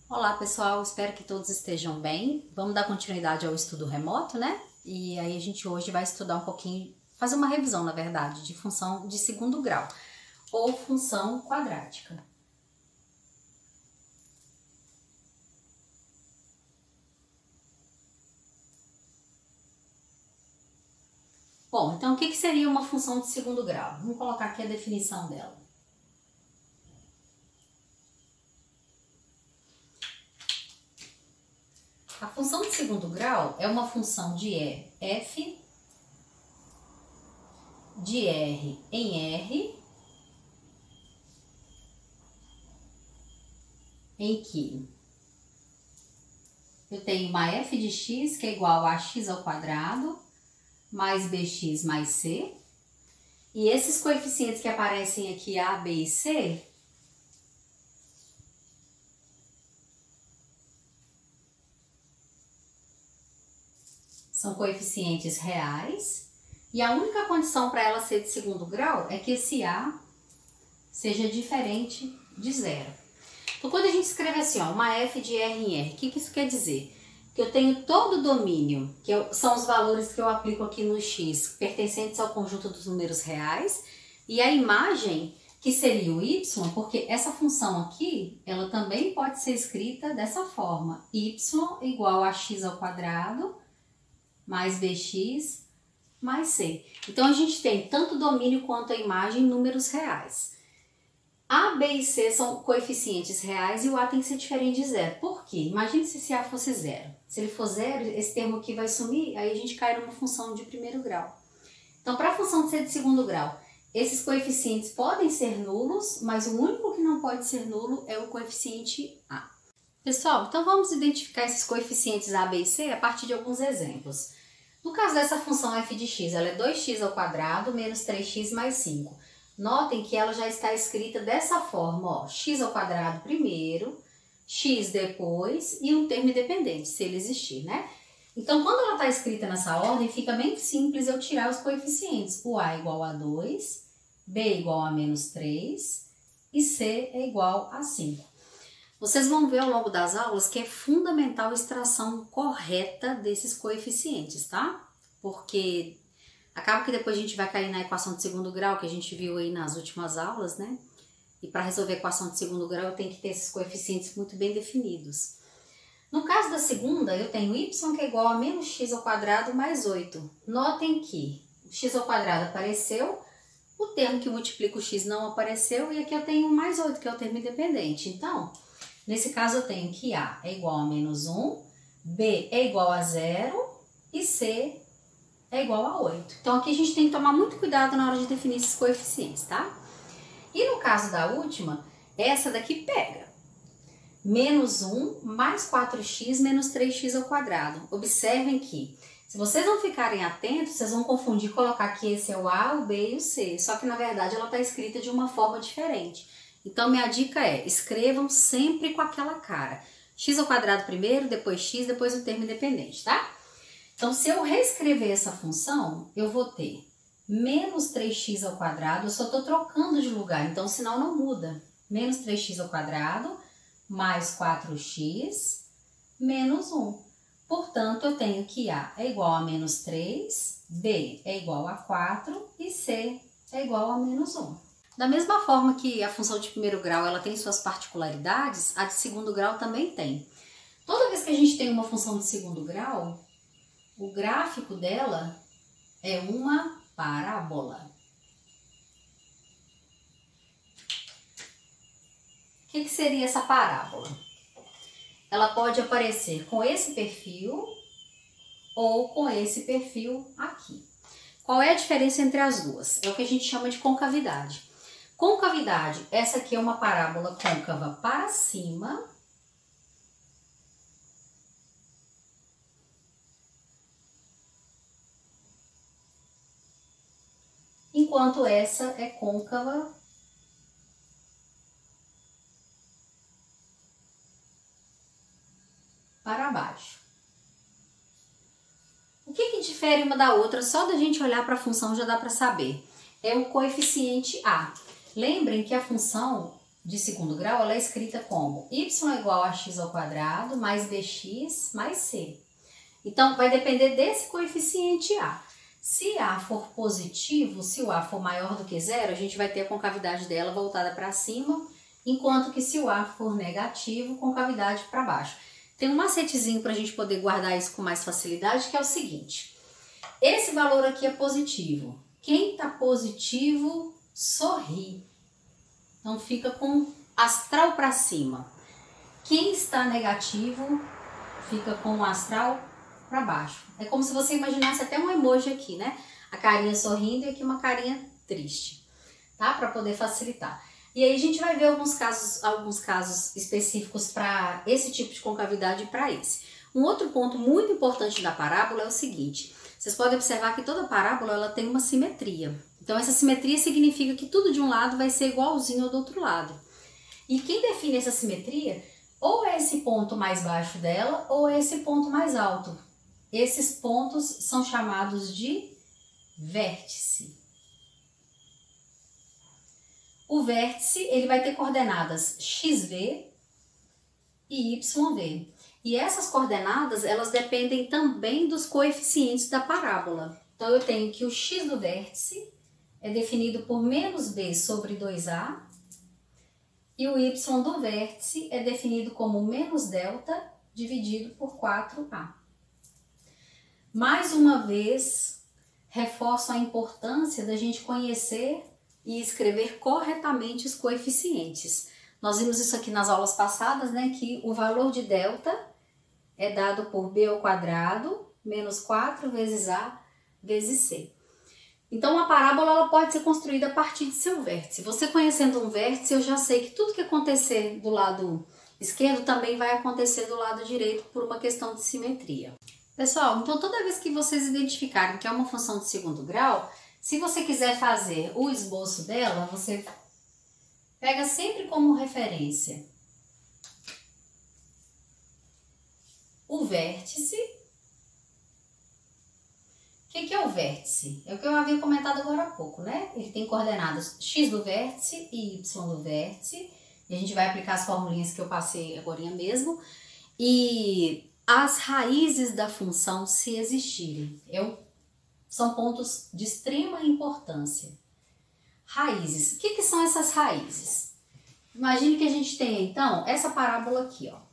Olá pessoal, espero que todos estejam bem. Vamos dar continuidade ao estudo remoto, né? E aí a gente hoje vai estudar um pouquinho, fazer uma revisão na verdade, de função de segundo grau ou função quadrática. Bom, então o que seria uma função de segundo grau? Vamos colocar aqui a definição dela. A função de segundo grau é uma função de f de R em R, em que eu tenho uma f de x que é igual a x ao quadrado mais bx mais c, e esses coeficientes que aparecem aqui, a, b e c, são coeficientes reais, e a única condição para ela ser de segundo grau é que esse a seja diferente de zero. Então, quando a gente escreve assim, ó, uma f de R em R, o que isso quer dizer? Que eu tenho todo o domínio, são os valores que eu aplico aqui no x, pertencentes ao conjunto dos números reais, e a imagem, que seria o y, porque essa função aqui, ela também pode ser escrita dessa forma, y igual a x ao quadrado, mais bx, mais c. Então, a gente tem tanto o domínio quanto a imagem em números reais. A, b e c são coeficientes reais e o a tem que ser diferente de zero. Por quê? Imagine se esse a fosse zero. Se ele for zero, esse termo aqui vai sumir, aí a gente cai numa função de primeiro grau. Então, para a função ser de segundo grau, esses coeficientes podem ser nulos, mas o único que não pode ser nulo é o coeficiente a. Pessoal, então vamos identificar esses coeficientes a, b e c a partir de alguns exemplos. No caso dessa função f de x, ela é 2x ao quadrado menos 3x mais 5. Notem que ela já está escrita dessa forma, ó, x ao quadrado primeiro, x depois e um termo independente, se ele existir, né? Então, quando ela está escrita nessa ordem, fica bem simples eu tirar os coeficientes. O a é igual a 2, b é igual a menos 3 e c é igual a 5. Vocês vão ver ao longo das aulas que é fundamental a extração correta desses coeficientes, tá? Porque acaba que depois a gente vai cair na equação de segundo grau, que a gente viu aí nas últimas aulas, né? E para resolver a equação de segundo grau, eu tenho que ter esses coeficientes muito bem definidos. No caso da segunda, eu tenho y que é igual a menos x ao quadrado mais 8. Notem que o x ao quadrado apareceu, o termo que multiplica o x não apareceu, e aqui eu tenho mais 8, que é o termo independente. Então, nesse caso, eu tenho que a é igual a menos 1, b é igual a 0 e c é igual a 8. Então, aqui a gente tem que tomar muito cuidado na hora de definir esses coeficientes, tá? E no caso da última, essa daqui pega. Menos 1 mais 4x menos 3x ao quadrado. Observem que, se vocês não ficarem atentos, vocês vão confundir e colocar que esse é o a, o b e o c. Só que, na verdade, ela está escrita de uma forma diferente. Então, minha dica é, escrevam sempre com aquela cara. X ao quadrado primeiro, depois x, depois o termo independente, tá? Então, se eu reescrever essa função, eu vou ter menos 3x ao quadrado, eu só estou trocando de lugar, então senão não muda. Menos 3x ao quadrado, mais 4x, menos 1. Portanto, eu tenho que a é igual a menos 3, b é igual a 4 e c é igual a menos 1. Da mesma forma que a função de primeiro grau ela tem suas particularidades, a de segundo grau também tem. Toda vez que a gente tem uma função de segundo grau, o gráfico dela é uma parábola. O que seria essa parábola? Ela pode aparecer com esse perfil ou com esse perfil aqui. Qual é a diferença entre as duas? É o que a gente chama de concavidade. Concavidade, essa aqui é uma parábola côncava para cima, enquanto essa é côncava para baixo. O que difere uma da outra? Só da gente olhar para a função já dá para saber. É o coeficiente a. Lembrem que a função de segundo grau, ela é escrita como y igual a x ao quadrado mais bx mais c. Então, vai depender desse coeficiente A. Se A for positivo, se o A for maior do que zero, a gente vai ter a concavidade dela voltada para cima, enquanto que se o A for negativo, concavidade para baixo. Tem um macetezinho para a gente poder guardar isso com mais facilidade, que é o seguinte. Esse valor aqui é positivo. Quem está positivo, sorri. Então, fica com astral para cima. Quem está negativo, fica com o astral para baixo. É como se você imaginasse até um emoji aqui, né? A carinha sorrindo e aqui uma carinha triste, tá? Para poder facilitar. E aí a gente vai ver alguns casos específicos para esse tipo de concavidade e para esse. Um outro ponto muito importante da parábola é o seguinte. Vocês podem observar que toda parábola ela tem uma simetria. Então essa simetria significa que tudo de um lado vai ser igualzinho ao do outro lado. E quem define essa simetria ou é esse ponto mais baixo dela ou é esse ponto mais alto. Esses pontos são chamados de vértice. O vértice ele vai ter coordenadas xv e yv. E essas coordenadas elas dependem também dos coeficientes da parábola. Então eu tenho que o x do vértice é definido por menos b sobre 2a e o y do vértice é definido como menos delta dividido por 4a. Mais uma vez, reforço a importância da gente conhecer e escrever corretamente os coeficientes. Nós vimos isso aqui nas aulas passadas, né, que o valor de delta é dado por b ao quadrado menos 4 vezes a vezes c. Então, a parábola ela pode ser construída a partir de seu vértice. Você conhecendo um vértice, eu já sei que tudo que acontecer do lado esquerdo também vai acontecer do lado direito por uma questão de simetria. Pessoal, então toda vez que vocês identificarem que é uma função de segundo grau, se você quiser fazer o esboço dela, você pega sempre como referência o vértice. O que é o vértice? É o que eu havia comentado agora há pouco, né? Ele tem coordenadas x do vértice e y do vértice. E a gente vai aplicar as formulinhas que eu passei agora mesmo. E as raízes da função, se existirem, são pontos de extrema importância. Raízes. O que são essas raízes? Imagine que a gente tenha, então, essa parábola aqui, ó.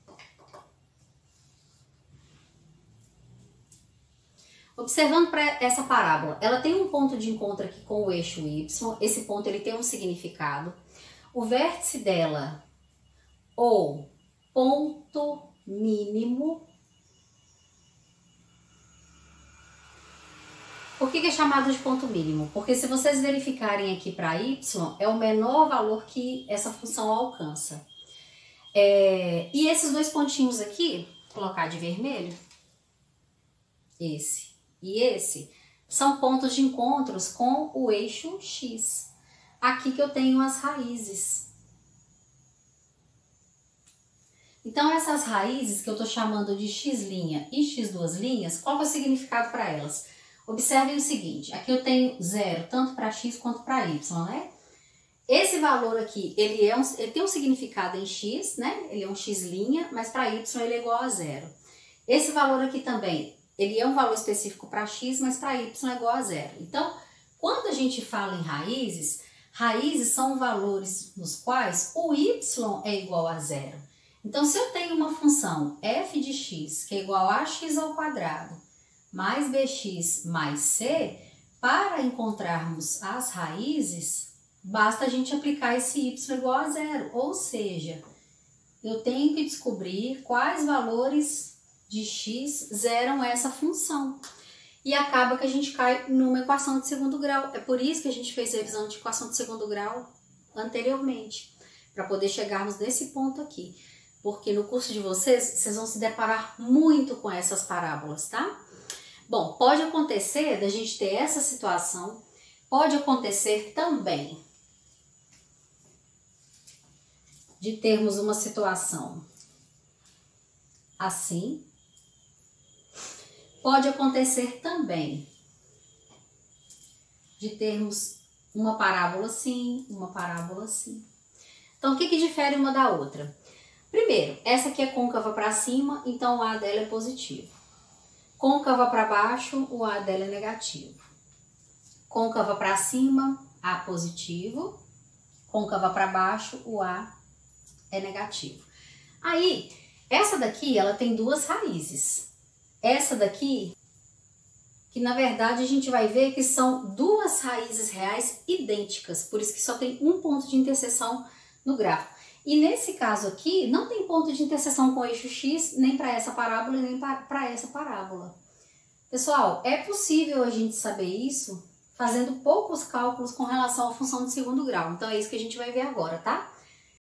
Observando para essa parábola, ela tem um ponto de encontro aqui com o eixo y. Esse ponto ele tem um significado. O vértice dela, ou ponto mínimo. Por que é chamado de ponto mínimo? Porque se vocês verificarem aqui para y, é o menor valor que essa função alcança. E esses dois pontinhos aqui, vou colocar de vermelho, esse e esse, são pontos de encontros com o eixo x. Aqui que eu tenho as raízes. Então, essas raízes que eu estou chamando de x' e x duas linhas, qual é o significado para elas? Observem o seguinte, aqui eu tenho zero, tanto para x quanto para y, né? Esse valor aqui, ele tem um significado em x, né? Ele é um x', mas para y ele é igual a zero. Esse valor aqui também, ele é um valor específico para x, mas para y é igual a zero. Então, quando a gente fala em raízes, raízes são valores nos quais o y é igual a zero. Então, se eu tenho uma função f de x, que é igual a x ao quadrado, mais bx mais c, para encontrarmos as raízes, basta a gente aplicar esse y igual a zero. Ou seja, eu tenho que descobrir quais valores de x zeram essa função. E acaba que a gente cai numa equação de segundo grau. É por isso que a gente fez a revisão de equação de segundo grau anteriormente, para poder chegarmos nesse ponto aqui. Porque no curso de vocês vão se deparar muito com essas parábolas, tá? Bom, pode acontecer da gente ter essa situação, pode acontecer também de termos uma situação assim, pode acontecer também de termos uma parábola assim, uma parábola assim. Então, o que difere uma da outra? Primeiro, essa aqui é côncava para cima, então o A dela é positivo. Côncava para baixo, o A dela é negativo. Côncava para cima, A positivo. Côncava para baixo, o A é negativo. Aí, essa daqui, ela tem duas raízes. Essa daqui, que na verdade a gente vai ver que são duas raízes reais idênticas, por isso que só tem um ponto de interseção no gráfico. E nesse caso aqui, não tem ponto de interseção com o eixo X, nem para essa parábola, nem para essa parábola. Pessoal, é possível a gente saber isso fazendo poucos cálculos com relação à função de segundo grau. Então é isso que a gente vai ver agora, tá?